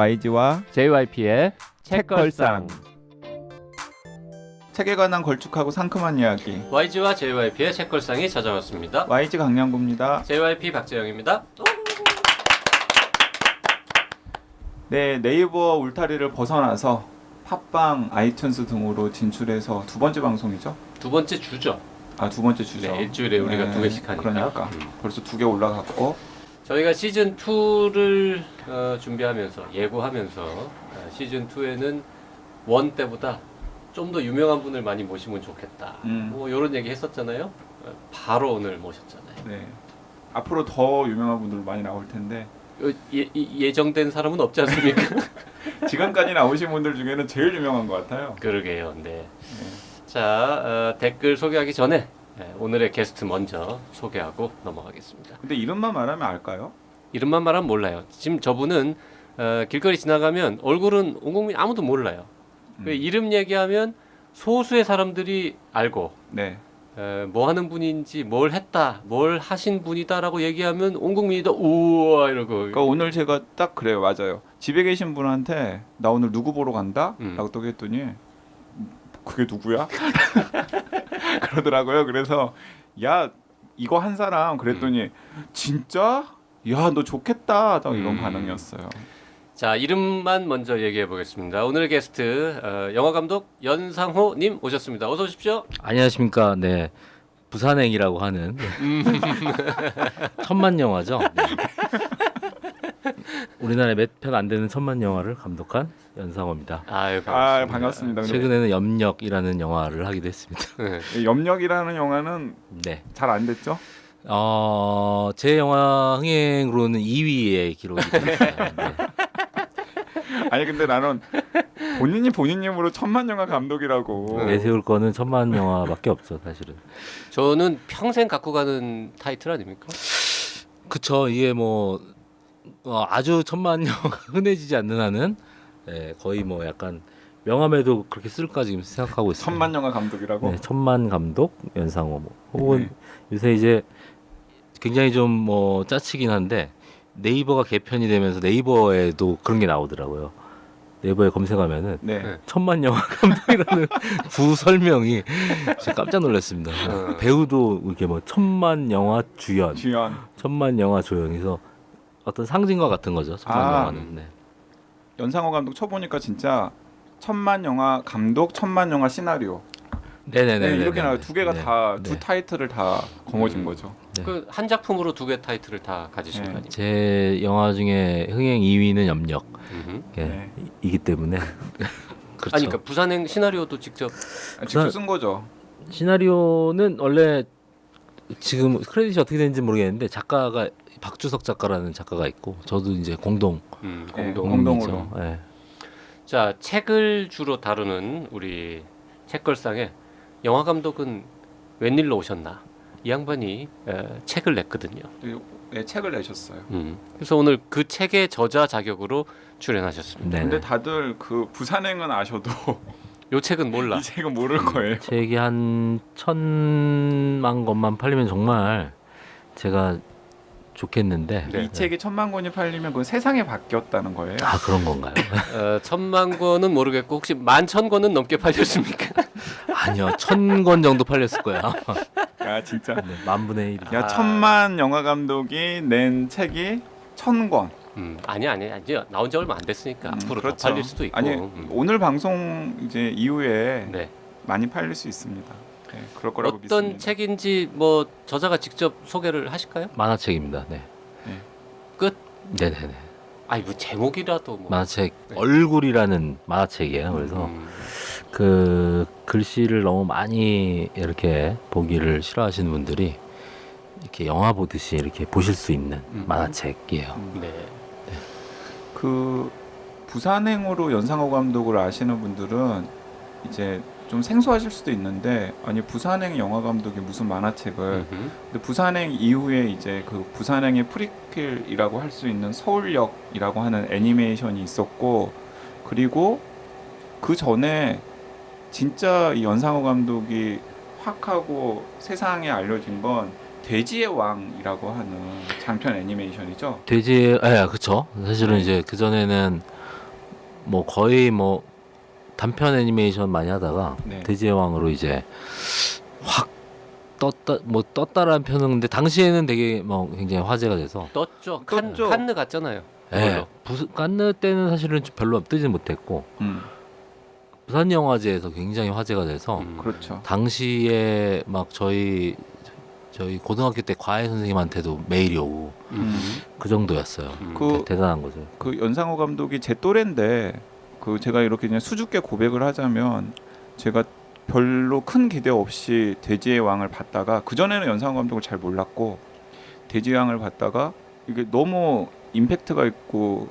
YG와 JYP의 책걸상. 책에 관한 걸쭉하고 상큼한 이야기. YG와 JYP의 책걸상이 찾아왔습니다. YG 강량구입니다. JYP 박재영입니다. 네, 네이버 울타리를 벗어나서 팟빵, 아이튠스 등으로 진출해서 두 번째 방송이죠? 두 번째 주죠. 아, 두 번째 주죠. 네, 일주일에 우리가 두 개씩 하니까. 그러니까 벌써 두 개 올라갔고 저희가 시즌 2를 준비하면서 예고하면서 시즌 2에는 원 때보다 좀 더 유명한 분을 많이 모시면 좋겠다. 뭐 이런 얘기 했었잖아요. 바로 오늘 모셨잖아요. 네. 앞으로 더 유명한 분들 많이 나올 텐데 예정된 사람은 없지 않습니까? 지금까지 나오신 분들 중에는 제일 유명한 것 같아요. 그러게요. 네. 자, 댓글 소개하기 전에 오늘의 게스트 먼저 소개하고 넘어가겠습니다. 근데 이름만 말하면 알까요? 이름만 말하면 몰라요. 지금 저분은 길거리 지나가면 얼굴은 온 국민 아무도 몰라요. 그 이름 얘기하면 소수의 사람들이 알고 네. 뭐 하는 분인지 뭘 했다, 뭘 하신 분이다라고 얘기하면 온 국민이 다 우와 이러고. 그러니까 오늘 제가 딱 그래요. 맞아요. 집에 계신 분한테 나 오늘 누구 보러 간다? 라고 또 했더니 그게 누구야? 그러더라고요. 그래서 야 이거 한 사람 그랬더니 진짜? 야 너 좋겠다. 딱 이런 반응이었어요. 자, 이름만 먼저 얘기해 보겠습니다. 오늘의 게스트 영화 감독 연상호 님 오셨습니다. 어서 오십시오. 안녕하십니까. 네. 부산행이라고 하는 천만 영화죠. 네. 우리나라에 몇 편 안 되는 천만 영화를 감독한 연상호입니다. 아유, 반갑습니다. 반갑습니다. 최근에는 염력이라는 영화를 하기도 했습니다. 네. 염력이라는 영화는 네. 잘 안 됐죠? 제 영화 흥행으로는 2위의 기록이 됐어요. 네. 아니 근데 나는 본인 이름으로 천만 영화 감독이라고. 내세울 거는 천만 영화밖에 없죠, 사실은. 저는 평생 갖고 가는 타이틀 아닙니까? 그쵸. 이게 뭐 아주 천만 영화가 흔해지지 않는 한은 거의 뭐 약간 명함에도 그렇게 쓸까 지금 생각하고 있어요. 천만 영화 감독이라고? 네, 천만 감독 연상호 뭐. 혹은 요새 이제 굉장히 좀 뭐 짜치긴 한데 네이버가 개편이 되면서 네이버에도 그런 게 나오더라고요. 네이버에 검색하면은 네. 천만 영화 감독이라는 구 설명이 진짜 깜짝 놀랐습니다. 배우도 이렇게 뭐 천만 영화 주연, 천만 영화 조연해서 어떤 상징과 같은 거죠. 천만 영화는. 네. 연상호 감독 쳐보니까 진짜 천만 영화 감독, 천만 영화 시나리오. 네네네. 이렇게 나와요. 두 개가 다 두 네. 타이틀을 다 거머쥔 거죠. 네. 그 한 작품으로 두 개 타이틀을 다 가지신 거 아닙니까? 제 영화 중에 흥행 2위는 염력. 네. 이기 때문에 그렇죠. 아니, 그러니까 부산행 시나리오도 직접. 직접 쓴 거죠. 시나리오는 원래 지금 크레딧이 어떻게 되는지 모르겠는데 작가가 박주석 작가라는 작가가 있고 저도 이제 공동 공동으로. 네. 자, 책을 주로 다루는 우리 책걸상에 영화 감독은 웬일로 오셨나? 이 양반이 책을 냈거든요. 네, 책을 내셨어요. 그래서 오늘 그 책의 저자 자격으로 출연하셨습니다. 네네. 근데 다들 그 부산행은 아셔도 요 책은 몰라. 이 책은 모를 거예요. 책이 한 1,000만 권만 팔리면 정말 제가 좋겠는데 네. 이 책이 1,000만 권이 팔리면 그건 세상이 바뀌었다는 거예요. 아 그런 건가요? 1,000만 권은 모르겠고 혹시 11,000권은 넘게 팔렸습니까? 아니요 1,000권 정도 팔렸을 거야. 야 진짜. 네, 만 분의 1. 야 천만 영화 감독이 낸 책이 1,000권. 아니요. 나온 지 얼마 안 됐으니까 앞으로 그렇죠. 더 팔릴 수도 있고. 아니 오늘 방송 이제 이후에 네. 많이 팔릴 수 있습니다. 네, 그럴 거라고 어떤 믿습니다. 책인지 뭐 저자가 직접 소개를 하실까요? 만화책입니다. 네. 끝? 네네네. 아니 뭐 제목이라도 뭐. 만화책 네. 얼굴이라는 만화책이에요. 그래서 그 글씨를 너무 많이 이렇게 보기를 싫어하시는 분들이 이렇게 영화 보듯이 이렇게 보실 수 있는 만화책이에요. 네. 그 부산행으로 연상호 감독을 아시는 분들은 이제 좀 생소하실 수도 있는데 아니 부산행 영화 감독이 무슨 만화책을 근데 부산행 이후에 이제 그 부산행의 프리퀄이라고 할 수 있는 서울역이라고 하는 애니메이션이 있었고 그리고 그 전에 진짜 이 연상호 감독이 확 하고 세상에 알려진 건 돼지의 왕이라고 하는 장편 애니메이션이죠. 돼지, 그쵸. 사실은 이제 그 전에는 뭐 거의 뭐 단편 애니메이션 많이 하다가 네. 돼지의 왕으로 이제 확 떴다라는 표현은 근데 당시에는 되게 뭐 굉장히 화제가 돼서 떴죠. 떴죠. 칸느 갔잖아요. 예. 깐느 때는 사실은 별로 뜨진 못했고 부산 영화제에서 굉장히 화제가 돼서 그렇죠. 당시에 막 저희 고등학교 때 과외 선생님한테도 메일이 오고 그 정도였어요. 대단한 거죠. 그 연상호 감독이 제 또래인데 그 제가 이렇게 그냥 수줍게 고백을 하자면 제가 별로 큰 기대 없이 돼지의 왕을 봤다가 그 전에는 연상호 감독을 잘 몰랐고 돼지의 왕을 봤다가 이게 너무 임팩트가 있고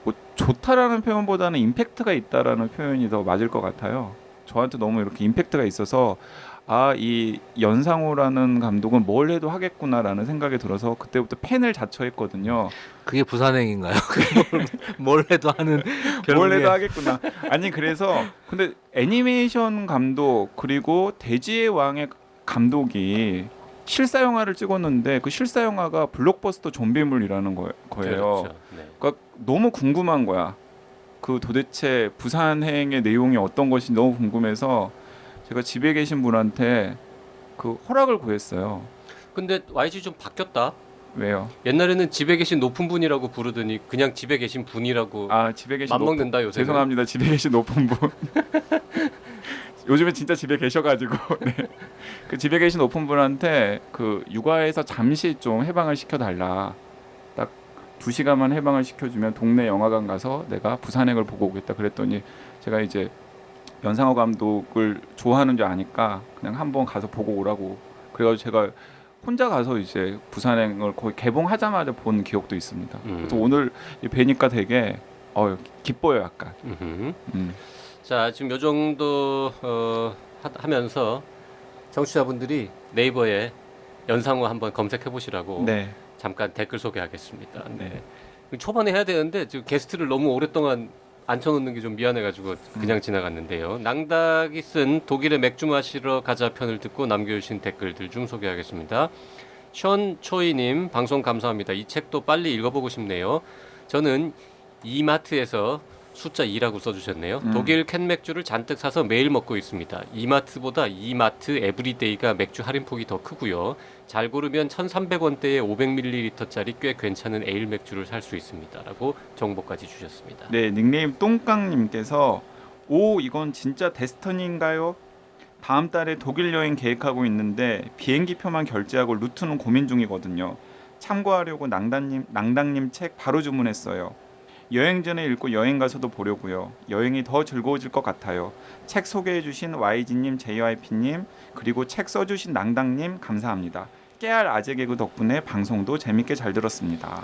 뭐 좋다라는 표현보다는 임팩트가 있다라는 표현이 더 맞을 것 같아요. 저한테 너무 이렇게 임팩트가 있어서 아, 이 연상호라는 감독은 뭘 해도 하겠구나라는 생각이 들어서 그때부터 팬을 자처했거든요. 그게 부산행인가요? 뭘 해도 하는 뭘 해도 하겠구나. 아니 그래서 근데 애니메이션 감독 그리고 돼지의 왕의 감독이 실사 영화를 찍었는데 그 실사 영화가 블록버스터 좀비물이라는 거예요. 그렇죠. 네. 그러니까 너무 궁금한 거야. 그 도대체 부산행의 내용이 어떤 것이 너무 궁금해서 제가 집에 계신 분한테 그 허락을 구했어요. 근데 YG 좀 바뀌었다. 왜요? 옛날에는 집에 계신 높은 분이라고 부르더니 그냥 집에 계신 분이라고 아 집에 계신 맞먹는다 요새. 죄송합니다. 집에 계신 높은 분. 요즘에 진짜 집에 계셔가지고 네. 그 집에 계신 높은 분한테 그 육아에서 잠시 좀 해방을 시켜달라. 딱 2시간만 해방을 시켜주면 동네 영화관 가서 내가 부산행을 보고 오겠다. 그랬더니 제가 이제 연상호 감독을 좋아하는 줄 아니까 그냥 한번 가서 보고 오라고. 그래가지고 제가 혼자 가서 이제 부산행을 거의 개봉하자마자 본 기억도 있습니다. 그래서 오늘 뵈니까 되게 기뻐요, 약간. 자, 지금 요 정도 하면서 청취자분들이 네이버에 연상호 한번 검색해 보시라고 네. 잠깐 댓글 소개하겠습니다. 네. 초반에 해야 되는데 지금 게스트를 너무 오랫동안 앉혀놓는 게 좀 미안해가지고 그냥 지나갔는데요. 낭닥이 쓴 독일의 맥주 마시러 가자 편을 듣고 남겨주신 댓글들 좀 소개하겠습니다. 션 초이님 방송 감사합니다. 이 책도 빨리 읽어보고 싶네요. 저는 이마트에서 숫자 2라고 써주셨네요. 독일 캔 맥주를 잔뜩 사서 매일 먹고 있습니다. 이마트보다 이마트 에브리데이가 맥주 할인폭이 더 크고요. 잘 고르면 1,300원대에 500ml짜리 꽤 괜찮은 에일 맥주를 살 수 있습니다. 라고 정보까지 주셨습니다. 네, 닉네임 똥깡님께서 오 이건 진짜 데스티니인가요? 다음 달에 독일 여행 계획하고 있는데 비행기 표만 결제하고 루트는 고민 중이거든요. 참고하려고 낭당님 책 바로 주문했어요. 여행 전에 읽고 여행 가서도 보려고요. 여행이 더 즐거워질 것 같아요. 책 소개해주신 YG님, JYP님 그리고 책 써주신 낭당님 감사합니다. 깨알 아재 개그 덕분에 방송도 재밌게 잘 들었습니다.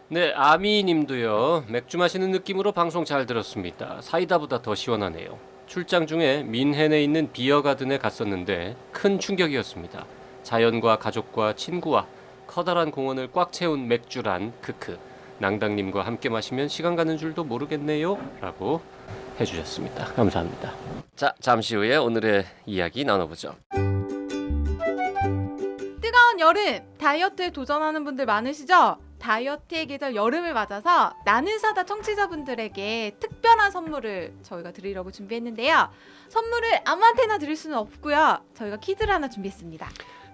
네, 아미님도요. 맥주 마시는 느낌으로 방송 잘 들었습니다. 사이다보다 더 시원하네요. 출장 중에 민헨에 있는 비어가든에 갔었는데 큰 충격이었습니다. 자연과 가족과 친구와 커다란 공원을 꽉 채운 맥주란 크크. 낭당님과 함께 마시면 시간 가는 줄도 모르겠네요. 라고 해주셨습니다. 감사합니다. 자, 잠시 후에 오늘의 이야기 나눠보죠. 뜨거운 여름 다이어트에 도전하는 분들 많으시죠? 다이어트의 계절 여름을 맞아서 나는 사다 청취자분들에게 특별한 선물을 저희가 드리려고 준비했는데요. 선물을 아무한테나 드릴 수는 없고요. 저희가 퀴즈를 하나 준비했습니다.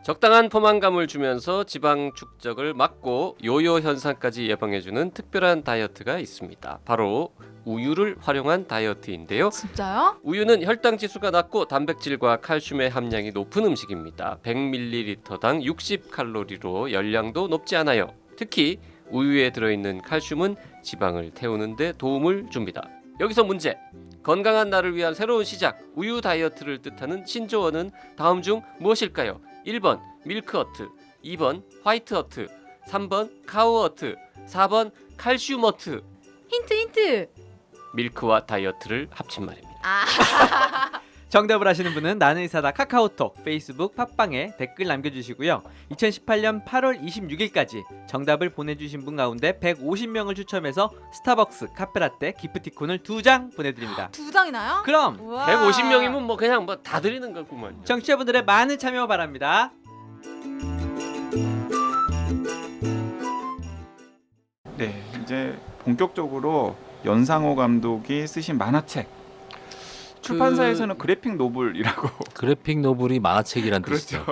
적당한 포만감을 주면서 지방 축적을 막고 요요 현상까지 예방해주는 특별한 다이어트가 있습니다. 바로 우유를 활용한 다이어트인데요. 진짜요? 우유는 혈당 지수가 낮고 단백질과 칼슘의 함량이 높은 음식입니다. 100ml당 60칼로리로 열량도 높지 않아요. 특히 우유에 들어있는 칼슘은 지방을 태우는 데 도움을 줍니다. 여기서 문제! 건강한 나를 위한 새로운 시작, 우유 다이어트를 뜻하는 신조어는 다음 중 무엇일까요? 1번 밀크어트, 2번 화이트어트, 3번 카우어트, 4번 칼슘어트. 힌트! 밀크와 다이어트를 합친 말입니다. 정답을 아시는 분은 나는 이사다 카카오톡, 페이스북, 팟빵에 댓글 남겨주시고요. 2018년 8월 26일까지 정답을 보내주신 분 가운데 150명을 추첨해서 스타벅스 카페라떼 기프티콘을 2장 보내드립니다. 2장이나요? 그럼 150명이면 뭐 그냥 뭐 다 드리는 거구만. 청취자분들의 많은 참여 바랍니다. 네, 이제 본격적으로 연상호 감독이 쓰신 만화책. 출판사에서는 그래픽 노블이라고. 그래픽 노블이 만화책이란 그렇죠. 뜻이죠.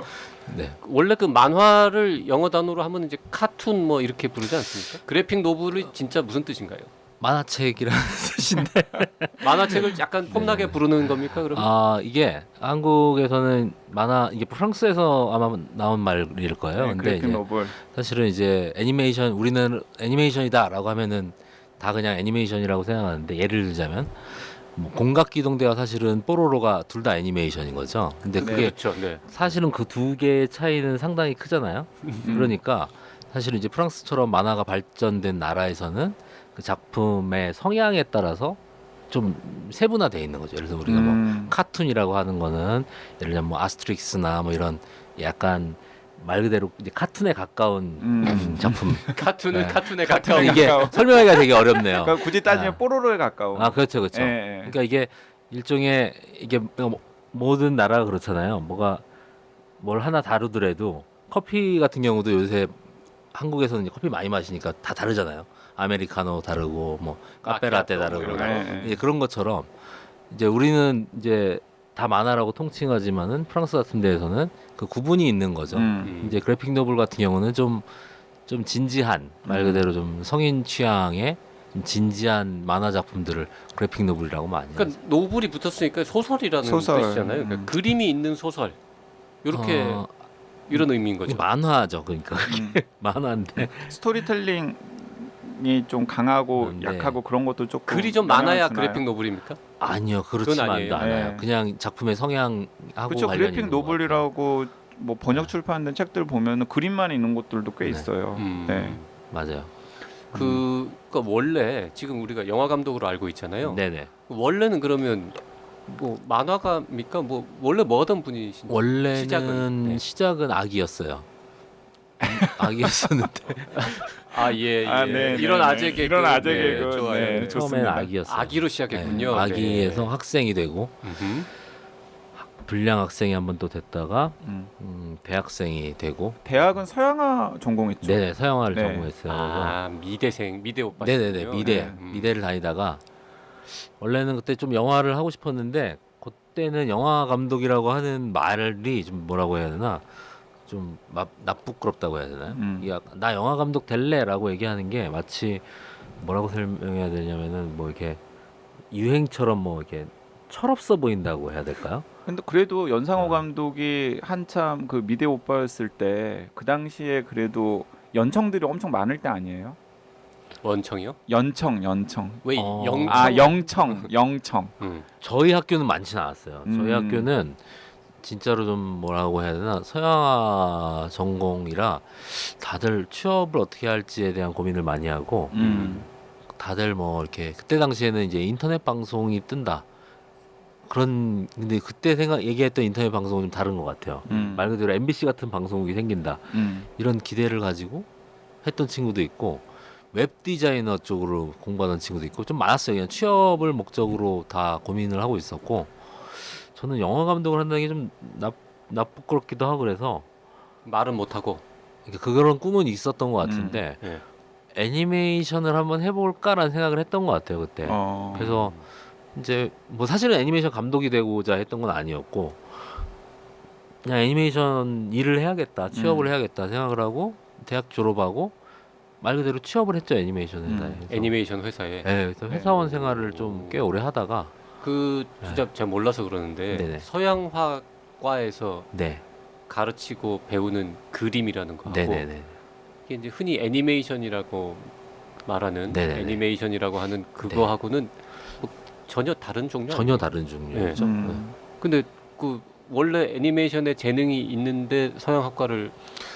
네. 원래 그 만화를 영어 단어로 하면 이제 카툰 뭐 이렇게 부르지 않습니까? 그래픽 노블이 진짜 무슨 뜻인가요? 만화책이라는 뜻인데 만화책을 약간 폼나게 부르는 겁니까? 그러면? 아 이게 한국에서는 만화 이게 프랑스에서 아마 나온 말일 거예요. 네, 근데 그래픽 이제 노블. 사실은 이제 애니메이션 우리는 애니메이션이다라고 하면은 다 그냥 애니메이션이라고 생각하는데 예를 들자면 뭐 공각기동대와 사실은 뽀로로가 둘 다 애니메이션인 거죠. 근데 네, 그게 그렇죠. 네. 사실은 그 두 개의 차이는 상당히 크잖아요. 그러니까 사실은 이제 프랑스처럼 만화가 발전된 나라에서는 그 작품의 성향에 따라서 좀 세분화되어 있는 거죠. 예를 들어 우리가 뭐 카툰이라고 하는 거는 예를 들면 뭐 아스트릭스나 뭐 이런 약간 말 그대로 이제 카툰에 가까운 작품. 카툰은 네. 카툰에 가까운 이게 설명하기가 되게 어렵네요. 그러니까 굳이 따지면 아. 뽀로로에 가까운. 아 그렇죠, 그렇죠. 예, 예. 그러니까 이게 일종의 이게 모든 나라가 그렇잖아요. 뭐가 뭘 하나 다루더라도 커피 같은 경우도 요새 한국에서는 이제 커피 많이 마시니까 다 다르잖아요. 아메리카노 다르고 뭐 카페라떼 다르고 이런 그러고. 거. 이제 그런 것처럼 이제 우리는 이제 다 만화라고 통칭하지만은 프랑스 같은 데에서는 그 구분이 있는 거죠. 이제 그래픽 노블 같은 경우는 좀 진지한 말 그대로 좀 성인 취향의 좀 진지한 만화 작품들을 그래픽 노블이라고 많이 하죠. 그러니까 노블이 붙었으니까 소설이라는 소설. 뜻이잖아요. 그러니까 그림이 있는 소설. 이렇게 어, 이런 의미인 거죠. 만화죠. 그러니까 만화인데 스토리텔링이 좀 강하고 네. 약하고 그런 것도 조금 글이 좀 영향을 많아야 주나요? 그래픽 노블입니까? 아니요 그건 그렇지만도 아니에요. 않아요. 네. 그냥 작품의 성향하고 그렇죠. 관련이 그래픽 있는 것 같아요. 노블이라고 뭐 번역 출판된 책들 보면은 그림만 있는 것들도 꽤 네. 있어요. 네. 맞아요. 그러니까 원래 지금 우리가 영화 감독으로 알고 있잖아요. 네네. 원래는 그러면 뭐 만화가입니까? 뭐 원래 뭐 하던 분이신지 원래는 시작은? 시작은, 네. 악이었어요. 악이었었는데 예. 아, 네, 이런 네, 아재 네. 개그 이런 아재 개그, 좋아요. 네. 처음에는 좋습니다. 악이었어요. 아기로 시작했군요. 네, 아기에서 학생이 되고 음흠. 불량 학생이 한 번 또 됐다가 음. 대학생이 되고 대학은 서양화 전공했죠. 네네 서양화를 네. 전공했어요. 아 미대 오빠. 네네네 미대 미대를 다니다가 원래는 그때 좀 영화를 하고 싶었는데 그때는 영화 감독이라고 하는 말이 좀 뭐라고 해야 되나 좀 나쁘끄럽다고 해야 되나요? 이게 약간 나 영화 감독 될래라고 얘기하는 게 마치 뭐라고 설명해야 되냐면은 뭐 이렇게 유행처럼 뭐 이렇게 철없어 보인다고 해야 될까요? 근데 그래도 연상호 감독이 한참 그 미대 오빠였을 때 그 당시에 그래도 연청들이 엄청 많을 때 아니에요? 원청이요? 연청. 왜 어. 영청? 아 영청. 저희 학교는 많지는 않았어요. 저희 음. 학교는 진짜로 좀 뭐라고 해야 되나 서양화 전공이라 다들 취업을 어떻게 할지에 대한 고민을 많이 하고 다들 뭐 이렇게 그때 당시에는 이제 인터넷 방송이 뜬다 그런 근데 그때 얘기했던 인터넷 방송은 좀 다른 것 같아요. 말 그대로 MBC 같은 방송국이 생긴다 이런 기대를 가지고 했던 친구도 있고 웹 디자이너 쪽으로 공부하던 친구도 있고 좀 많았어요. 그냥 취업을 목적으로 다 고민을 하고 있었고 저는 영화 감독을 한다는 게 좀 나쁘기도 하고 그래서 말은 못 하고. 그러니까 그런 꿈은 있었던 것 같은데 예. 애니메이션을 한번 해볼까라는 생각을 했던 것 같아요 그때. 그래서 이제 뭐 사실은 애니메이션 감독이 되고자 했던 건 아니었고 그냥 애니메이션 일을 해야겠다 취업을 해야겠다 생각을 하고 대학 졸업하고 말 그대로 취업을 했죠 애니메이션 회사에. 애니메이션 회사에. 네, 그래서 회사원 생활을 좀 꽤 오래 하다가 그 진짜 제가 몰라서 그러는데 네네. 서양화과에서 네, 가르치고 배우는 그림이라는 거하고 네네네. 이게 이제 흔히 애니메이션이라고 말하는 네네네. 애니메이션이라고 하는 그거하고는 뭐 전혀 다른 종류 전혀 아니에요? 다른 종류였죠. 근데 그 원래 애니메이션에 재능이 있는데 서양학과를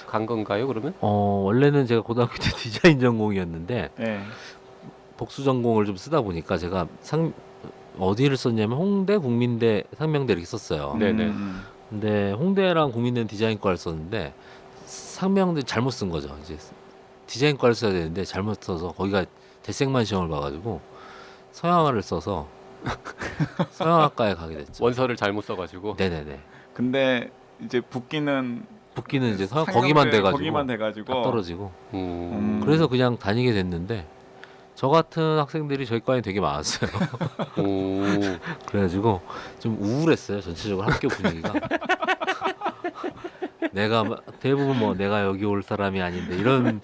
간 건가요 그러면? 원래는 제가 고등학교 때 디자인 전공이었는데 네. 복수 전공을 좀 쓰다 보니까 제가 어디를 썼냐면 홍대, 국민대, 상명대 이렇게 썼어요. 네네. 근데 홍대랑 국민대는 디자인과를 썼는데 상명대 잘못 쓴 거죠. 이제 디자인과를 써야 되는데 잘못 써서 거기가 대생만 시험을 봐가지고 서양화를 써서 서양학과에 가게 됐죠. 원서를 잘못 써가지고. 네네네. 근데 이제 붙기는 이제 상경대 거기만 돼가지고 거기만 돼가지고 딱 떨어지고 음. 그래서 그냥 다니게 됐는데 저 같은 학생들이 저희 과에 되게 많았어요. 오. 그래가지고 좀 우울했어요. 전체적으로 학교 분위기가. 대부분 뭐 내가 여기 올 사람이 아닌데 이런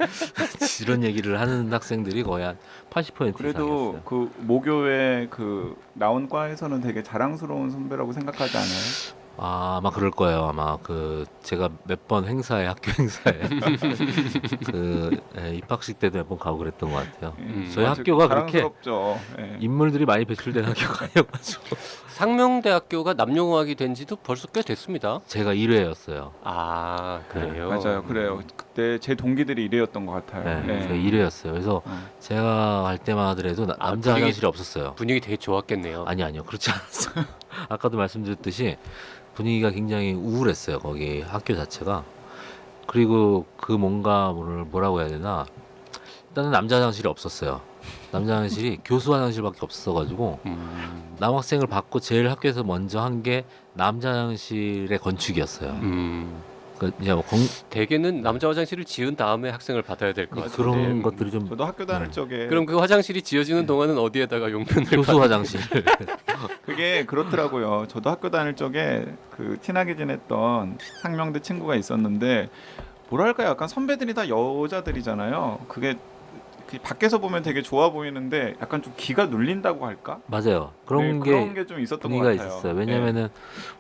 얘기를 하는 학생들이 거의 한 80% 그래도 이상이었어요. 그 모교에 그 나온 과에서는 되게 자랑스러운 선배라고 생각하지 않아요? 아마 그럴 거예요. 아마 그 제가 몇 번 학교 행사에 입학식 때도 몇 번 가고 그랬던 것 같아요. 저희 아주 학교가 그렇게 자랑스럽죠. 예. 인물들이 많이 배출된 학교가 아니어가지고 상명대학교가 남녀공학이 된 지도 벌써 꽤 됐습니다. 제가 1회였어요. 아, 그래요? 맞아요, 그래요. 그때 제 동기들이 이래였던 것 같아요. 네, 예. 제가 1회였어요. 그래서 제가 갈 때만 하더라도 남자 분위기- 화장실이 없었어요. 분위기 되게 좋았겠네요. 아니요, 그렇지 않았어요. 아까도 말씀드렸듯이 분위기가 굉장히 우울했어요. 거기 학교 자체가. 그리고 그 뭐라고 해야 되나? 일단은 남자 화장실이 없었어요. 남자 화장실이 교수 화장실밖에 없어가지고 남학생을 받고 제일 학교에서 먼저 한 게 남자 화장실의 건축이었어요. 이제 뭐 대개는 남자 화장실을 지은 다음에 학생을 받아야 될 것 같은데. 그런 것들이 좀 저도 학교 다닐 적에 그럼 그 화장실이 지어지는 동안은 어디에다가 용변을 교수 화장실. 그게 그렇더라고요. 저도 학교 다닐 적에 그 친하게 지냈던 상명대 친구가 있었는데 뭐랄까 약간 선배들이 다 여자들이잖아요. 그게 밖에서 보면 되게 좋아 보이는데 약간 좀 기가 눌린다고 할까? 맞아요. 그런 그런 게 게 좀 있었던 것 분위기가 같아요. 있었어요. 왜냐면은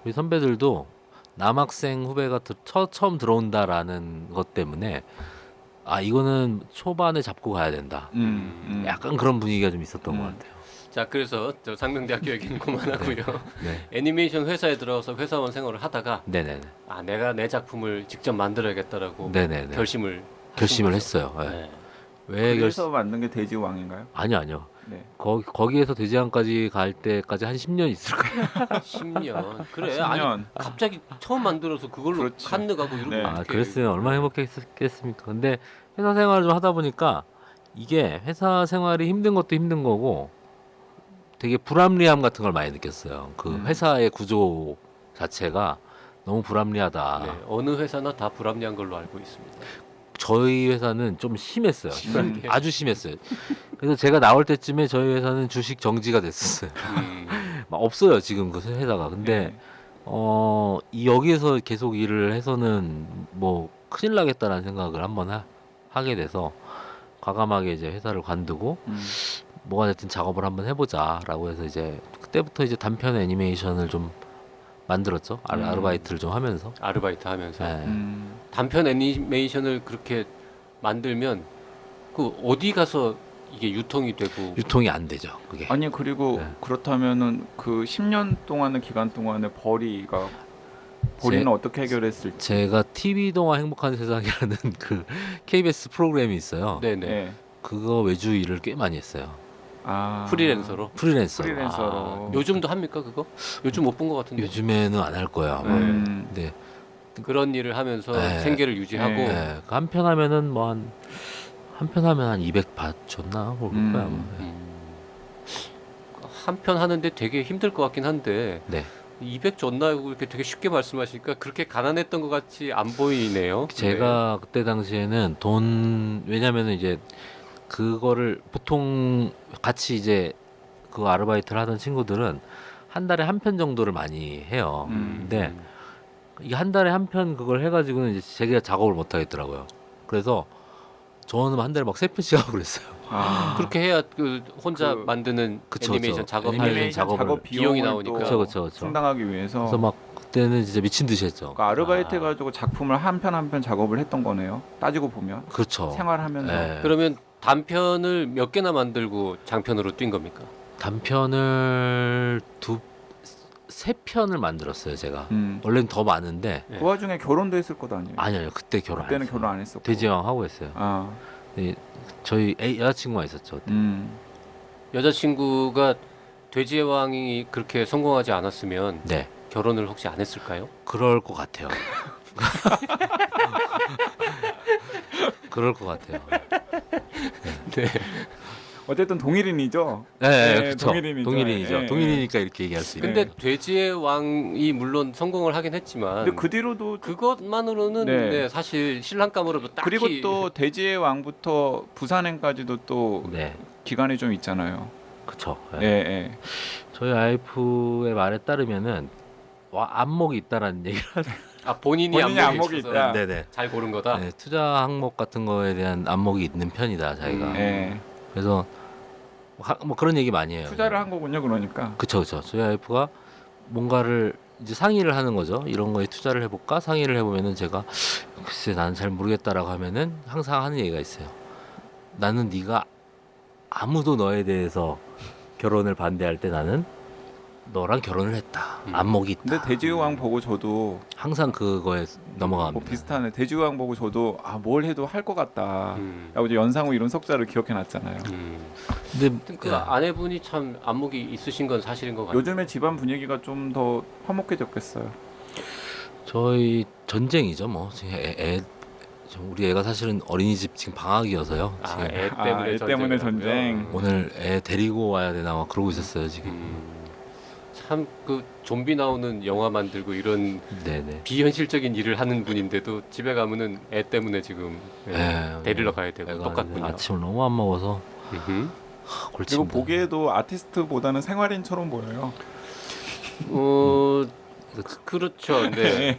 우리 선배들도 남학생 후배가 처음 들어온다라는 것 때문에 이거는 초반에 잡고 가야 된다. 약간 그런 분위기가 좀 있었던 것 같아요. 자, 그래서 저 상명대학교 얘기는 그만하고요. 네. 애니메이션 회사에 들어가서 회사원 생활을 하다가 네네네. 내가 내 작품을 직접 만들어야겠다라고 네네네. 결심을 결심을 하신 거죠. 했어요. 네. 네. 왜 그래서 만든 게 돼지왕인가요? 아니요. 네. 거기에서 대지항까지 갈 때까지 한 10년 있을 거예요. 10년. 그래. 10년. 아니 갑자기 처음 만들어서 그걸로 그렇지. 칸느 가고 이러고 네. 어떡해. 그랬으면 얼마나 행복했겠습니까. 근데 회사 생활을 좀 하다 보니까 이게 회사 생활이 힘든 것도 힘든 거고 되게 불합리함 같은 걸 많이 느꼈어요. 그 회사의 구조 자체가 너무 불합리하다. 네, 어느 회사나 다 불합리한 걸로 알고 있습니다. 저희 회사는 좀 심했어요. 심하게. 아주 심했어요. 그래서 제가 나올 때쯤에 저희 회사는 주식 정지가 됐었어요. 막 없어요 지금 그 회사가. 근데 여기에서 계속 일을 해서는 뭐 큰일 나겠다라는 생각을 한번 하게 돼서 과감하게 이제 회사를 관두고 뭐가 됐든 작업을 한번 해보자라고 해서 이제 그때부터 이제 단편 애니메이션을 좀 만들었죠. 아르바이트를 좀 하면서. 아르바이트 하면서 네. 단편 애니메이션을 그렇게 만들면 그 어디 가서 이게 유통이 되고 유통이 안 되죠. 그게. 아니 그리고 네. 그렇다면은 그 10년 동안의 기간 동안에 벌이는 어떻게 해결했을지. 제가 TV 동화 행복한 세상이라는 그 KBS 프로그램이 있어요. 네네. 네. 그거 외주 일을 꽤 많이 했어요. 프리랜서로. 프리랜서. 프리랜서로. 요즘도 합니까 그거? 요즘 못 본 것 같은데. 요즘에는 안 할 거예요. 아마. 네. 그런 일을 하면서 네. 생계를 유지하고 네. 한 편 하면은 뭐 한 편 하면 한 200 받줬나 모를 거야 아마. 한 편 하는데 되게 힘들 것 같긴 한데 네. 200 줬나 이렇게 되게 쉽게 말씀하시니까 그렇게 가난했던 것 같이 안 보이네요. 제가 그때 당시에는 왜냐면은 이제 그거를 보통 같이 이제 그 아르바이트를 하던 친구들은 한 달에 한 편 정도를 많이 해요. 근데 이게 한 달에 한 편 그걸 해가지고는 이제 제가 작업을 못 하겠더라고요. 그래서 저는 한 달에 막 3편씩 하고 그랬어요. 그렇게 해야 그 혼자 그- 만드는 그쵸, 애니메이션 그쵸. 작업할 애니메이션 작업을- 작업 비용이 비용을 나오니까. 또 그쵸. 충당하기 위해서 그래서 막 그때는 진짜 미친 듯이 했죠. 그러니까 아르바이트 해가지고 작품을 한 편 한 편 작업을 했던 거네요. 따지고 보면 그렇죠. 생활하면서. 네. 그러면 단편을 몇 개나 만들고 장편으로 뛴 겁니까? 단편을 3편을 만들었어요. 제가 원래는 더 많은데 네. 그 와중에 결혼도 했을 것도 아니에요. 아니요 그때 결혼 안 그때는 했어요. 결혼 안 했었고. 대지왕 하고 했어요. 네, 저희 여자친구가 있었죠. 그때. 여자친구가 돼지의 왕이 그렇게 성공하지 않았으면 네, 결혼을 혹시 안 했을까요? 그럴 것 같아요. 그럴 것 같아요. 네. 어쨌든 동일인이죠. 네, 네, 그렇죠. 동일인이죠. 동일인이죠. 예, 동일이니까 이렇게 얘기할 수 있는. 근데 돼지의 왕이 물론 성공을 하긴 했지만 근데 그 뒤로도 그것만으로는 네. 네, 사실 신랑감으로 딱히 그리고 또 대지의 왕부터 부산행까지도 또 네, 기간이 좀 있잖아요. 그렇죠. 예, 예. 저희 와이프의 말에 따르면은 안목이 있다라는 얘기를 본인이 본인이 안목이 있어서 있다. 네네. 잘 고른 거다. 네, 투자 항목 같은 거에 대한 안목이 있는 편이다 자기가. 예. 그래서 뭐 그런 얘기 많이 해요. 투자를 한 거군요, 그러니까. 그쵸. 저희 와이프가 뭔가를 이제 상의를 하는 거죠. 이런 거에 투자를 해볼까? 상의를 해보면은 제가 글쎄 나는 잘 모르겠다라고 하면은 항상 하는 얘기가 있어요. 나는 네가 아무도 너에 대해서 결혼을 반대할 때 나는 너랑 결혼을 했다. 안목이 있다. 근데 대지의 왕 보고 저도 항상 그거에 넘어갑니다. 뭐 비슷하네. 대지의 왕 보고 저도 뭘 해도 할 것 같다. 라고 이제 연상호 이런 석자를 기억해 놨잖아요. 근데 그 아내분이 참 안목이 있으신 건 사실인 것 같아요. 요즘에 집안 분위기가 좀 더 화목해졌겠어요. 저희 전쟁이죠. 뭐 지금 우리 애가 사실은 어린이집 지금 방학이어서요. 지금 애 애 때문에 전쟁. 오늘 애 데리고 와야 되나 막 그러고 있었어요 지금. 참 그 좀비 나오는 영화 만들고 이런 네네. 비현실적인 일을 하는 분인데도 집에 가면은 애 때문에 지금 데리러 가야 되고 애가 똑같군요. 아침을 너무 안 먹어서 골치. 그리고 보기에도 아티스트보다는 생활인처럼 보여요. 그렇죠. 네.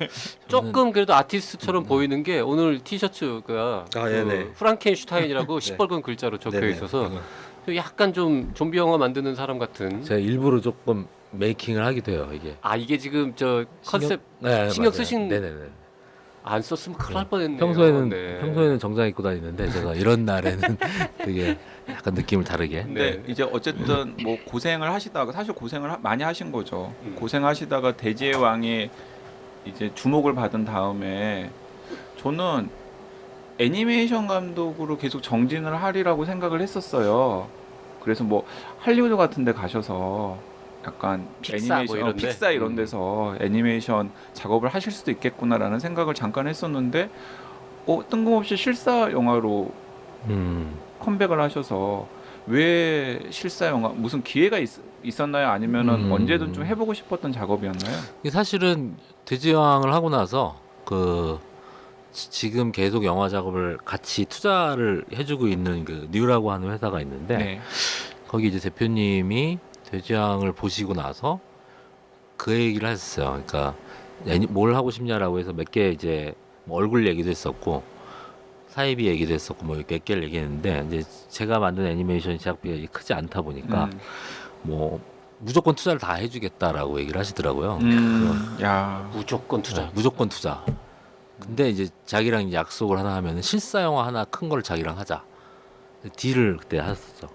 조금 그래도 아티스트처럼 보이는 게 오늘 티셔츠가 그 프랑켄슈타인이라고 시뻘건 글자로 적혀 있어서 약간 좀 좀비 영화 만드는 사람 같은. 제가 일부러 조금 메이킹을 하기도 해요 이게. 이게 지금 저 컨셉 신경 신경 쓰신. 네네네. 안 썼으면 큰일 날 뻔했네요. 평소에는 정장 입고 다니는데 제가 이런 날에는 되게 약간 느낌을 다르게. 근데 이제 어쨌든 뭐 고생을 하시다가 사실 고생을 많이 하신 거죠. 고생하시다가 대지의 왕이 이제 주목을 받은 다음에 저는 애니메이션 감독으로 계속 정진을 하리라고 생각을 했었어요. 그래서 뭐 할리우드 같은 데 가셔서 약간 픽사 애니메이션 뭐 이런데? 픽사 이런 데서 애니메이션 작업을 하실 수도 있겠구나라는 생각을 잠깐 했었는데 뜬금없이 실사 영화로 컴백을 하셔서 왜 실사 영화 무슨 기회가 있었나요? 아니면은 언제든 좀 해보고 싶었던 작업이었나요? 이게 사실은 돼지왕을 하고 나서 지금 계속 영화 작업을 같이 투자를 해주고 있는 그 뉴라고 하는 회사가 있는데 네. 거기 이제 대표님이 돼지왕을 보시고 나서 그 얘기를 하셨어요. 그러니까 뭘 하고 싶냐라고 해서 몇 개 이제 뭐 얼굴 얘기도 했었고 사이비 얘기도 했었고 뭐 몇 개를 얘기했는데 이제 제가 만든 애니메이션 제작비가 크지 않다 보니까 뭐 무조건 투자를 다 해주겠다라고 얘기를 하시더라고요. 야 무조건 투자. 네, 무조건 투자. 근데 이제 자기랑 약속을 하나 하면은 실사 영화 하나 큰 걸 자기랑 하자. 딜을 그때 하셨어.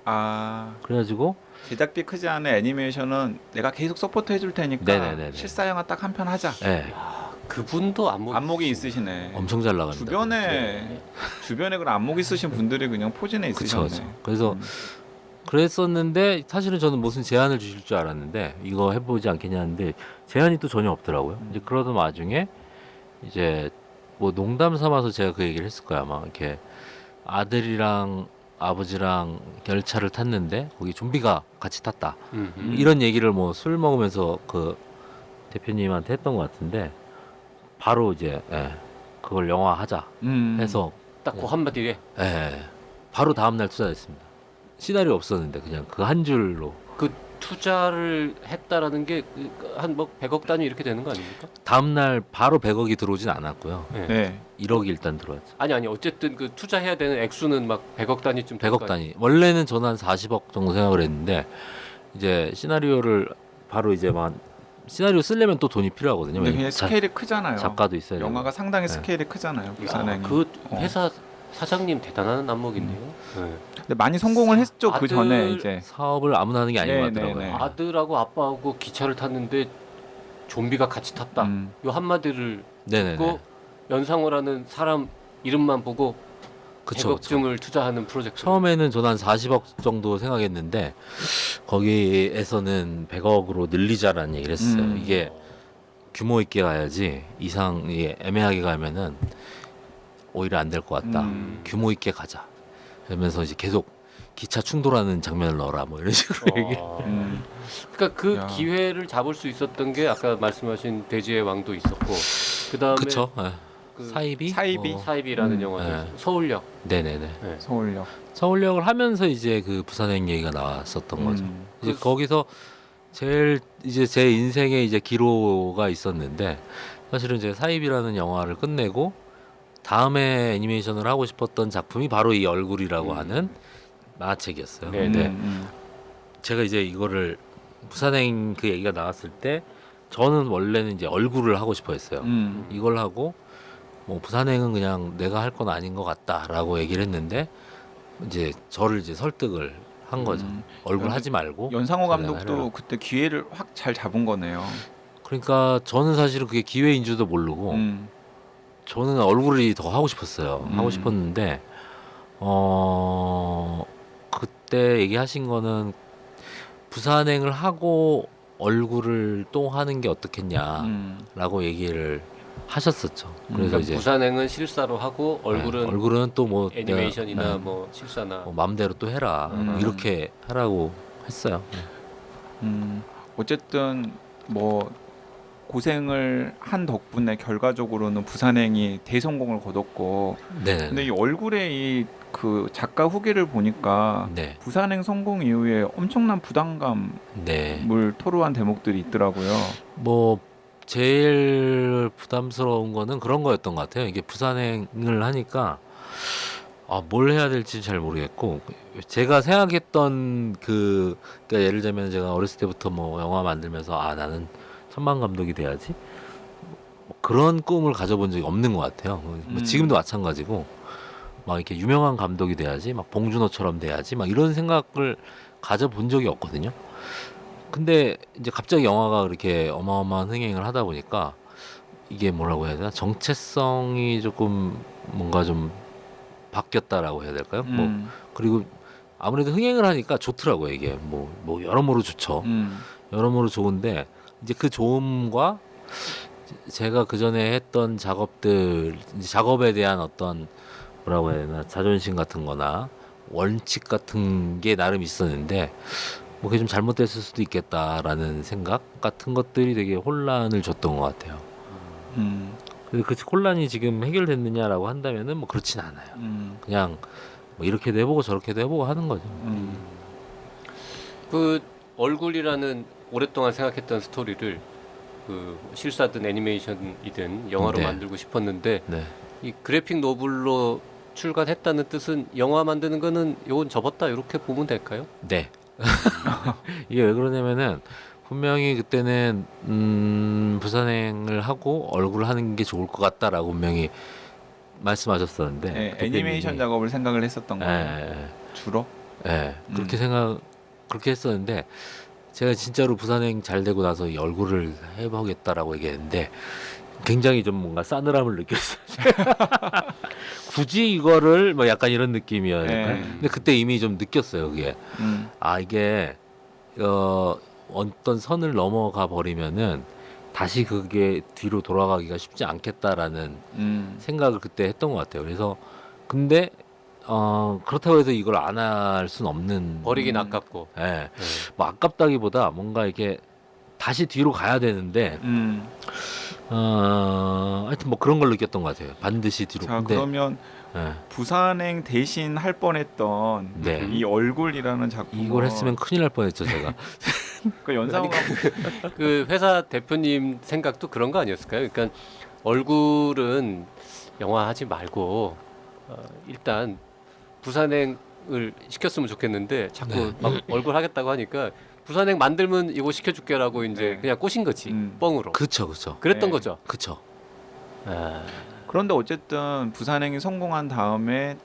그래가지고 제작비 크지 않은 애니메이션은 내가 계속 서포트 해줄 테니까 네네네네. 실사 영화 딱 한 편 하자. 네, 그분도 안목이 있으시네. 엄청 잘 나갑니다. 주변에 그런 안목 있으신 분들이 그냥 포진해 있으셨네. 그쵸. 그래서 그랬었는데 사실은 저는 무슨 제안을 주실 줄 알았는데 이거 해보지 않겠냐는데 제안이 또 전혀 없더라고요. 이제 그러던 와중에 이제 뭐 농담 삼아서 제가 그 얘기를 했을 거야. 막 이렇게 아들이랑 아버지랑 열차를 탔는데 거기 좀비가 같이 탔다. 이런 얘기를 뭐 술 먹으면서 그 대표님한테 했던 것 같은데 바로 이제 그걸 영화하자 해서 딱 그 한마디에 바로 다음날 투자했습니다. 시나리오 없었는데 그냥 그 한 줄로 그 투자를 했다라는 게 한 뭐 100억 단위 이렇게 되는 거 아닙니까? 다음날 바로 100억이 들어오진 않았고요. 네. 1억이 일단 들어왔죠. 아니 어쨌든 그 투자해야 되는 액수는 막 100억 단위쯤 100억 단위. 원래는 저는 한 40억 정도 생각을 했는데 이제 시나리오를 바로 이제 막 시나리오 쓰려면 또 돈이 필요하거든요. 근데 그냥 스케일이 크잖아요. 작가도 있어야 되고. 영화가 상당히 스케일이 크잖아요. 부산행. 그 회사 사장님 대단한 안목이네요. 근데 많이 성공을 했죠. 그 전에 이제 사업을 아무나 하는 게 아닌 것 같더라고요. 네. 아들하고 아빠하고 기차를 탔는데 좀비가 같이 탔다. 요 한마디를 듣고 연상호라는 사람 이름만 보고 100억쯤을 투자하는 프로젝트. 처음에는 저는 한 40억 정도 생각했는데 거기에서는 100억으로 늘리자라는 얘기를 했어요. 이게 규모 있게 가야지 이게 애매하게 가면은 오히려 안 될 것 같다. 규모 있게 가자. 그러면서 이제 계속 기차 충돌하는 장면을 넣어라 뭐 이런 식으로 얘기. 그러니까 그 야. 기회를 잡을 수 있었던 게 아까 말씀하신 대지의 왕도 있었고 그다음에 그쵸. 예. 그 사이비. 사이비. 사이비라는 영화도 네. 있어요. 서울역. 네네네. 서울역. 서울역을 하면서 이제 그 부산행 얘기가 나왔었던 거죠. 이제 그- 거기서 제일 이제 제 인생에 이제 기로가 있었는데 사실은 이제 사입이라는 영화를 끝내고 다음에 애니메이션을 하고 싶었던 작품이 바로 이 얼굴이라고 하는 만화책이었어요. 네, 근데 네. 제가 이제 이거를 부산행 그 얘기가 나왔을 때 저는 원래는 이제 얼굴을 하고 싶어했어요. 이걸 하고 뭐 부산행은 그냥 내가 할 건 아닌 것 같다라고 얘기를 했는데 이제 저를 이제 설득을 한 거죠. 얼굴 연- 하지 말고. 연상호 부산행 감독도 하려고. 그때 기회를 확 잘 잡은 거네요. 그러니까 저는 사실은 그게 기회인 줄도 모르고 저는 얼굴이 더 하고 싶었어요. 하고 싶었는데 그때 얘기하신 거는 부산행을 하고 얼굴을 또 하는 게 어떻겠냐라고 얘기를 하셨었죠. 그래서 그러니까 이제 부산행은 실사로 하고 얼굴은 또 뭐 애니메이션이나 뭐 실사나 뭐 마음대로 또 해라 이렇게 하라고 했어요. 어쨌든 뭐 고생을 한 덕분에 결과적으로는 부산행이 대성공을 거뒀고, 네. 근데 이 얼굴의 이 그 작가 후기를 보니까 네. 부산행 성공 이후에 엄청난 부담감을 네. 토로한 대목들이 있더라고요. 뭐 제일 부담스러운 거는 그런 거였던 것 같아요. 이게 부산행을 하니까 뭘 해야 될지 잘 모르겠고 제가 생각했던 그러니까 예를 들면 제가 어렸을 때부터 뭐 영화 만들면서 나는 천만 감독이 돼야지 뭐 그런 꿈을 가져본 적이 없는 것 같아요. 뭐 지금도 마찬가지고 막 이렇게 유명한 감독이 돼야지 막 봉준호처럼 돼야지 막 이런 생각을 가져본 적이 없거든요. 근데 이제 갑자기 영화가 그렇게 어마어마한 흥행을 하다 보니까 이게 뭐라고 해야 되나 정체성이 조금 뭔가 좀 바뀌었다라고 해야 될까요? 뭐 그리고 아무래도 흥행을 하니까 좋더라고요. 이게 뭐 여러모로 좋죠. 여러모로 좋은데 이제 그 좋음과 제가 그 전에 했던 작업들 이제 작업에 대한 어떤 뭐라고 해야 되나 자존심 같은 거나 원칙 같은 게 나름 있었는데 뭐 그게 좀 잘못됐을 수도 있겠다라는 생각 같은 것들이 되게 혼란을 줬던 것 같아요. 그래서 그 혼란이 지금 해결됐느냐라고 한다면은 뭐 그렇진 않아요. 그냥 뭐 이렇게도 해보고 저렇게도 해보고 하는 거죠. 그 얼굴이라는 오랫동안 생각했던 스토리를 그 실사든 애니메이션이든 영화로 네. 만들고 싶었는데 네. 이 그래픽 노블로 출간했다는 뜻은 영화 만드는 거는 요건 접었다 이렇게 보면 될까요? 네. 이게 왜 그러냐면은 분명히 그때는 부산행을 하고 얼굴 하는 게 좋을 것 같다라고 분명히 말씀하셨었는데 네, 대표님이. 애니메이션 작업을 생각을 했었던 거예요. 주로. 그렇게 했었는데 제가 진짜로 부산행 잘 되고 나서 이 얼굴을 해보겠다라고 얘기했는데 굉장히 좀 뭔가 싸늘함을 느꼈어요. 굳이 이거를 뭐 약간 이런 느낌이었는데 근데 그때 이미 좀 느꼈어요. 그게 이게 어떤 선을 넘어가 버리면은 다시 그게 뒤로 돌아가기가 쉽지 않겠다라는 생각을 그때 했던 것 같아요. 그래서 근데 그렇다고 해서 이걸 안 할 수는 없는. 버리긴 아깝고. 예. 뭐 아깝다기보다 뭔가 이렇게 다시 뒤로 가야 되는데 하여튼 뭐 그런 걸 느꼈던 것 같아요. 반드시 뒤로. 자, 근데, 그러면 예. 부산행 대신 할 뻔했던 네. 이 얼굴이라는 작품 이걸 했으면 큰일 날 뻔했죠 제가. 그 연상호 감독 그 회사 대표님 생각도 그런 거 아니었을까요? 그러니까 얼굴은 영화 하지 말고 일단 부산행을 시켰으면 좋겠는데 자꾸 네. 막 얼굴 하겠다고 하니까 부산행 만들면 이거 시켜줄게라고 이제 네. 그냥 꼬신 거지 뻥으로. 그쵸. 그랬던 네. 거죠. 그쵸. 그런데 어쨌든 부산행이 성공한 다음에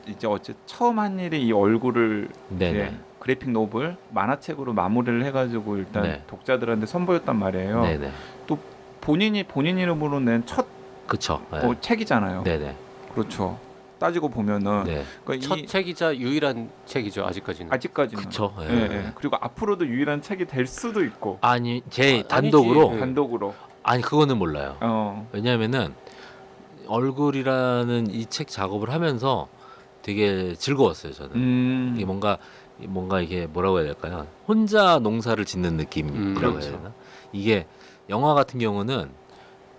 이제 처음 한 일이 이 얼굴을 네네. 이제 그래픽 노블 만화책으로 마무리를 해가지고 일단 네. 독자들한테 선보였단 말이에요. 네네. 본인 이름으로 낸 첫 그쵸. 네. 책이잖아요. 네네. 그렇죠. 따지고 보면은 네. 그러니까 첫 책이자 유일한 책이죠 아직까지는. 아직까지는. 그쵸. 예. 예, 예. 그리고 앞으로도 유일한 책이 될 수도 있고 아니 제 아니지. 단독으로 네. 단독으로. 아니 그거는 몰라요. 왜냐하면은 얼굴이라는 이 책 작업을 하면서 되게 즐거웠어요 저는. 이게 뭔가 이게 뭐라고 해야 될까요? 혼자 농사를 짓는 느낌이라고 그렇죠. 해야 되나? 이게 영화 같은 경우는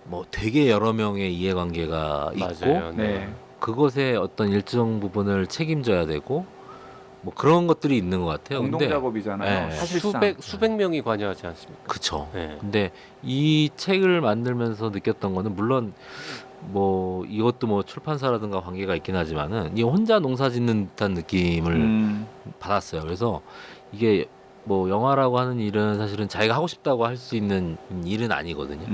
뭐 되게 여러 명의 이해관계가 있고 맞아요. 네. 그것의 어떤 일정 부분을 책임져야 되고 뭐 그런 것들이 있는 것 같아요. 공동 근데 작업이잖아요. 네. 사실상 수백 명이 관여하지 않습니까? 그쵸. 네. 근데 이 책을 만들면서 느꼈던 거는 물론 뭐 이것도 뭐 출판사라든가 관계가 있긴 하지만은 이 혼자 농사 짓는 듯한 느낌을 받았어요. 그래서 이게 뭐 영화라고 하는 일은 사실은 자기가 하고 싶다고 할 수 있는 일은 아니거든요.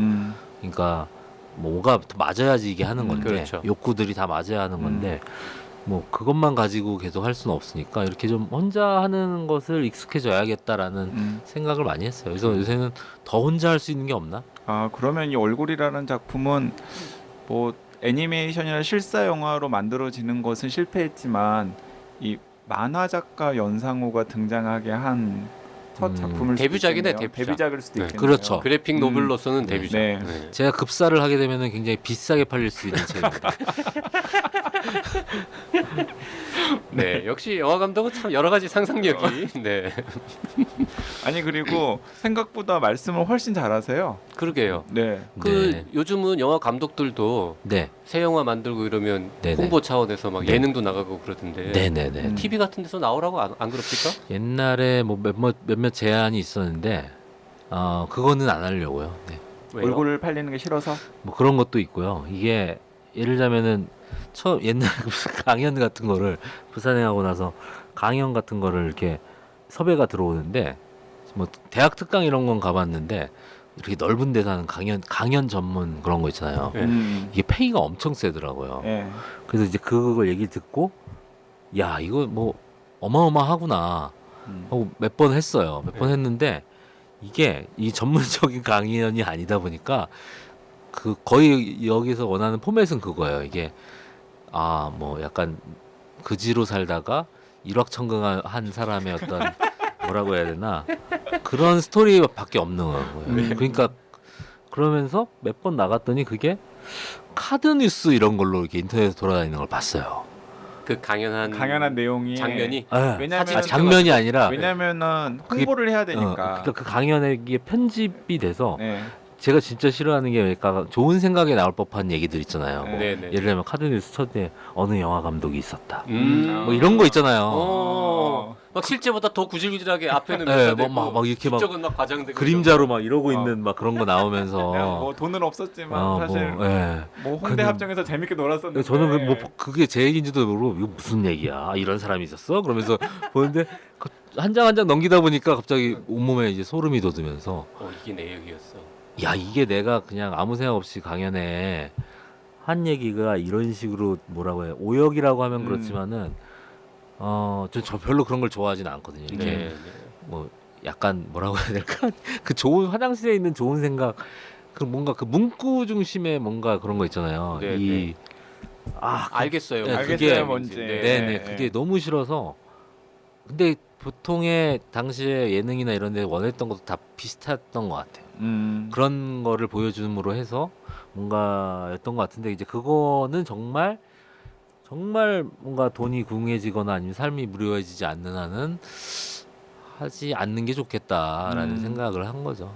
그러니까 뭐가 맞아야지 이게 하는 건데 그렇죠. 욕구들이 다 맞아야 하는 건데 뭐 그것만 가지고 계속 할 수는 없으니까 이렇게 좀 혼자 하는 것을 익숙해져야겠다라는 생각을 많이 했어요. 그래서 요새는 더 혼자 할 수 있는 게 없나? 아 그러면 이 얼굴이라는 작품은 뭐 애니메이션이나 실사 영화로 만들어지는 것은 실패했지만 이 만화 작가 연상호가 등장하게 한 첫 작품을 수도 데뷔작이네, 있겠네요. 데뷔작. 데뷔작일 수도 네, 있겠네요. 그렇죠. 그래픽 노블로서는 데뷔작. 네. 네. 제가 급사를 하게 되면은 굉장히 비싸게 팔릴 수 있는 책입니다. 네, 역시 영화 감독은 참 여러 가지 상상력이. 네, 아니 그리고 생각보다 말씀을 훨씬 잘하세요. 그러게요. 네. 그 네. 요즘은 영화 감독들도 네, 새 영화 만들고 이러면 네네. 홍보 차원에서 막 네. 예능도 나가고 그러던데. 네, 네, 네. TV 같은 데서 나오라고 안 그럽니까? 옛날에 뭐 몇몇 제안이 있었는데 그거는 안 하려고요. 네. 왜요? 얼굴을 팔리는 게 싫어서. 뭐 그런 것도 있고요. 이게 예를 들자면은 처음 옛날 강연 같은 거를 부산에 하고 나서 강연 같은 거를 이렇게 섭외가 들어오는데 뭐 대학 특강 이런 건 가봤는데 이렇게 넓은 데서 하는 강연 전문 그런 거 있잖아요. 네. 이게 페이가 엄청 세더라고요. 네. 그래서 이제 그걸 얘기 듣고 야 이거 뭐 어마어마하구나 하고 몇 번 했어요. 몇 번 네. 했는데 이게 이 전문적인 강연이 아니다 보니까 그 거의 여기서 원하는 포맷은 그거예요. 이게 뭐 약간 그지로 살다가 일확천금한 사람의 어떤 뭐라고 해야 되나 그런 스토리밖에 없는 거예요. 그러니까 그러면서 몇 번 나갔더니 그게 카드 뉴스 이런 걸로 이렇게 인터넷에 돌아다니는 걸 봤어요. 그 강연한 내용이 장면이 네. 왜냐면 장면이 아니라 왜냐면은 그게- 홍보를 해야 되니까. 그러니까 그 강연에 이게 편집이 돼서 네. 제가 진짜 싫어하는 게 그러니까 좋은 생각에 나올 법한 얘기들 있잖아요. 뭐 네네. 예를 들면 카드 뉴스 첫에 어느 영화 감독이 있었다. 음. 뭐 이런 거 있잖아요. 막 실제보다 더 구질구질하게 앞에는 네, 묘사되고 막 이렇게 막 뒤쪽은 막 과장되고 그림자로 막 이러고 어. 있는 막 그런 거 나오면서 뭐 돈은 없었지만 사실 뭐, 예. 뭐 홍대 근데- 합정에서 재밌게 놀았었는데. 저는 그게 제 얘기인지도 모르고 이거 무슨 얘기야 이런 사람이 있었어 그러면서 보는데 한 장 한 장 넘기다 보니까 갑자기 온몸에 이제 소름이 돋으면서 이게 내 얘기였어. 야 이게 내가 그냥 아무 생각 없이 강연에 한 얘기가 이런 식으로 뭐라고 해요 오역이라고 하면 그렇지만은 저 별로 그런 걸 좋아하진 않거든요. 이렇게 네. 뭐 약간 뭐라고 해야 될까 그 좋은 화장실에 있는 좋은 생각 그 뭔가 그 문구 중심의 뭔가 그런 거 있잖아요. 네, 이 알겠어요. 네, 알겠어요 그게 뭔지. 네네 그게 너무 싫어서 근데 보통의 당시에 예능이나 이런 데 원했던 것도 다 비슷했던 것 같아요. 그런 거를 보여줌으로 해서 뭔가였던 것 같은데 이제 그거는 정말 뭔가 돈이 궁해지거나 아니면 삶이 무료해지지 않는 한은 하지 않는 게 좋겠다라는 생각을 한 거죠.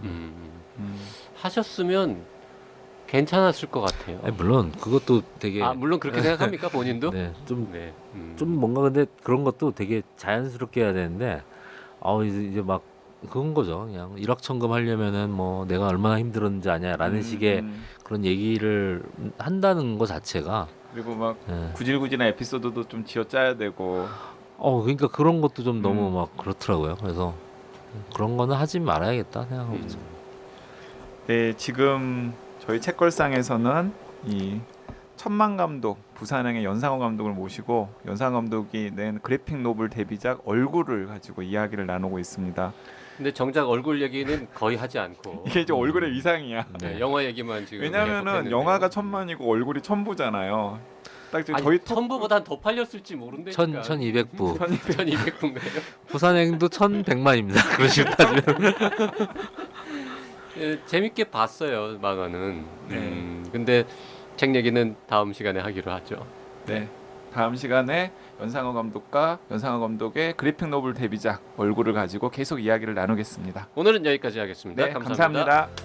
하셨으면 괜찮았을 것 같아요. 아니, 물론 그것도 되게 물론 그렇게 생각합니까 본인도? 네, 좀 네. 좀 뭔가 근데 그런 것도 되게 자연스럽게 해야 되는데 이제 막 그런 거죠. 그냥 일확천금 하려면은 뭐 내가 얼마나 힘들었는지 아냐라는 식의 그런 얘기를 한다는 거 자체가 그리고 막 예. 구질구질한 에피소드도 좀 지어짜야 되고. 그러니까 그런 것도 좀 너무 막 그렇더라고요. 그래서 그런 거는 하지 말아야겠다 생각하고 있죠. 네, 지금 저희 책걸상에서는 이 천만 감독 부산행의 연상호 감독을 모시고 연상호 감독이 낸 그래픽 노블 데뷔작 얼굴을 가지고 이야기를 나누고 있습니다. 근데 정작 얼굴 얘기는 거의 하지 않고 이게 이제 얼굴의 위상이야. 네, 영화 얘기만 지금 왜냐면은 계속했는데. 영화가 1000만이고 얼굴이 1000부잖아요. 딱 지금 아니, 저희 천부보단 더 팔렸을지 모른다니까. 1200부 1200부인가요? 부산행도 1100만입니다. 그런 식으로 따지면 예, 재밌게 봤어요 만화는. 네. 근데 책 얘기는 다음 시간에 하기로 하죠. 네. 다음 시간에 연상호 감독과 연상호 감독의 그래픽 노블 데뷔작 얼굴을 가지고 계속 이야기를 나누겠습니다. 오늘은 여기까지 하겠습니다. 네, 감사합니다. 감사합니다.